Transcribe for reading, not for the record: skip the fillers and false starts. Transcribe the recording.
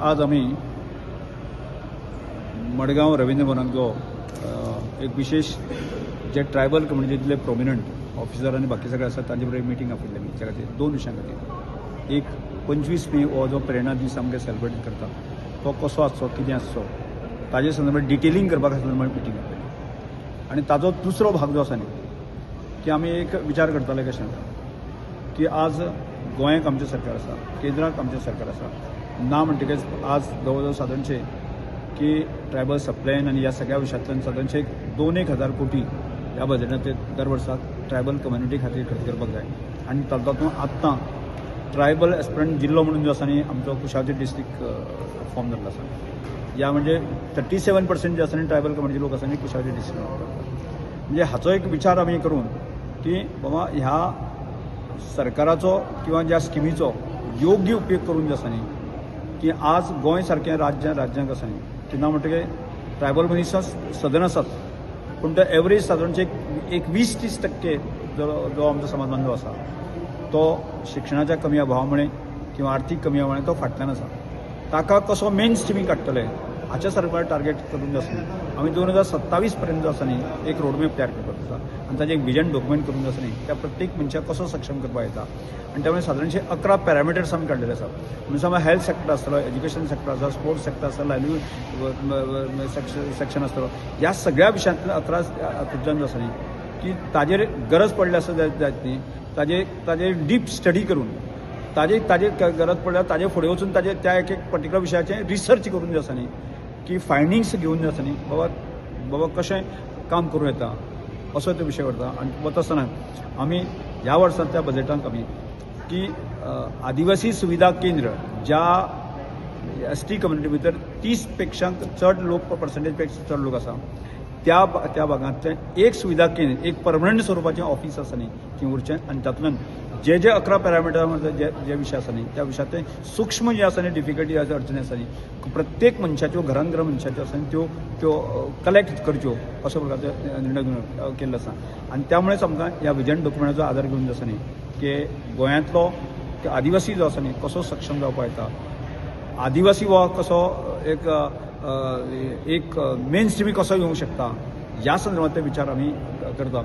आज आम्ही मडगांव रवींद्र भवनात जो एक विशेष जे ट्रायबल कम्युनिटीतले प्रोमिनंट ऑफिसर आणि बाकी सगळे आसात तांचे बरोबर मिटींग आपयल्लें आमी त्या खातीर 2 विशयां खातीर. एक 25 मे हो जो प्रेरणा दीस आमगे सेलिब्रेट करता तो कसो आसचो कितें आसचो ताजे संदर्भात डिटेलिंग करपा खातीर मिटींग आपयली. आनी ताजो दुसरो भाग जो आसा न्ही की आमी एक विचार करताले कशें की आज गोंयांत आमचें सरकार आसा, केंद्रांत आमचें सरकार आसा ना म्हणटकच आज जवळ जवळ सादारणशे की ट्रायबल सप्लायन आनी ह्या सगळ्या विशयांतल्यान सादारणशे 2-1 हजार कोटी ह्या बजेटांत दर वर्साक ट्रायबल कम्युनिटी खातीर खर्च करपाक जाय. आनी तातूंत आत्तां ट्रायबल एस्पिरंट जिल्लो म्हणून जो आसा न्ही आमचो कुशावती डिस्ट्रिक्ट फॉर्म जाल्लो आसा. ह्या म्हणजे 37% जे आसा न्ही ट्रायबल कम्युनिटी लोक आसा न्ही कुशावती डिस्ट्रिक्ट. म्हणजे हाचो एक विचार आमी करून की बाबा ह्या सरकाराचो किंवा ज्या स्किमीचो योग्य उपयोग करून जे आसा न्ही की आज गोंय सारख्या राज्यांक आसा न्ही की ना म्हणटकीर ट्रायबल मनीस सदन आसात पूण तो एवरेज सादारणशे एक 20-30% जो आमचो समाज बांधव आसा तो शिक्षणाच्या कमी अभावामुळे किंवा आर्थीक कमी अभावामुळे तो फाटल्यान आसा. ताका कसो मेन स्ट्रिमींग काडटले हाच्या सरकार टार्गेट करून जो आसा न्ही आमी 2027 पर्यंत जो आसा न्ही एक रोडमॅप तयार करपाक आसा आनी ताजें एक विजन डॉक्युमेंट करून जो आसा न्ही त्या प्रत्येक मनशाक कसो सक्षम करपाक येता. आनी त्यामुळे सादारणशे 11 पॅरामिटर्स आमी काडलेले आसा. म्हणजे आमी हेल्थ सेक्टर आसतलो, एज्युकेशन सेक्टर आसा, स्पोर्ट्स सेक्टर आसा, लायव्हलीहूड सेक्शन आसतलो. ह्या सगळ्या विशयांतल्या 11 हातूंतल्यान जो आसा न्ही की ताजेर गरज पडली आसा जायत न्ही ताजेर डीप स्टडी करून ताजे गरज पडल्यार ताजे फुडें वचून ताजे त्या एक पर्टिक्युलर विशयाचें रिसर्च करून जे आसा न्ही की फायंडिंग्स घेवन जे आसा न्ही बाबा कशें काम करूं येता असो तो विशय करता. आनी वता आसतना आमी ह्या वर्सांतल्या बजेटांत आमी की आदिवासी सुविधा केंद्र ज्या ST कम्युनिटी भितर 30% चड लोक पर्संटेजपेक्षा चड लोक आसा त्या भागांतले एक सुविधा केंद्र एक परमनंट स्वरुपाचें ऑफिस आसा न्ही थंय उरचें. आनी तातूंतल्यान जे 11 पॅरामिटर जे विशय आसा न्ही त्या विशयांतले सूक्ष्म जे आसा न्ही डिफिकल्टी अडचणी आसा न्ही प्रत्येक मनशाच्यो घरान मनशाच्यो आसा न्ही त्यो कलेक्ट करच्यो असो प्रकारचो निर्णय केल्लो आसा. आनी त्यामुळेच आमकां ह्या विजन डॉक्युमेंटाचो आदार घेवन जो आसा न्ही की गोंयांतलो आदिवासी जो आसा न्ही कसो सक्षम जावपाक येता, आदिवासी हो कसो एक मेन स्ट्रिमी कसो येवंक शकता ह्या संदर्भांतले विचार आमी करता.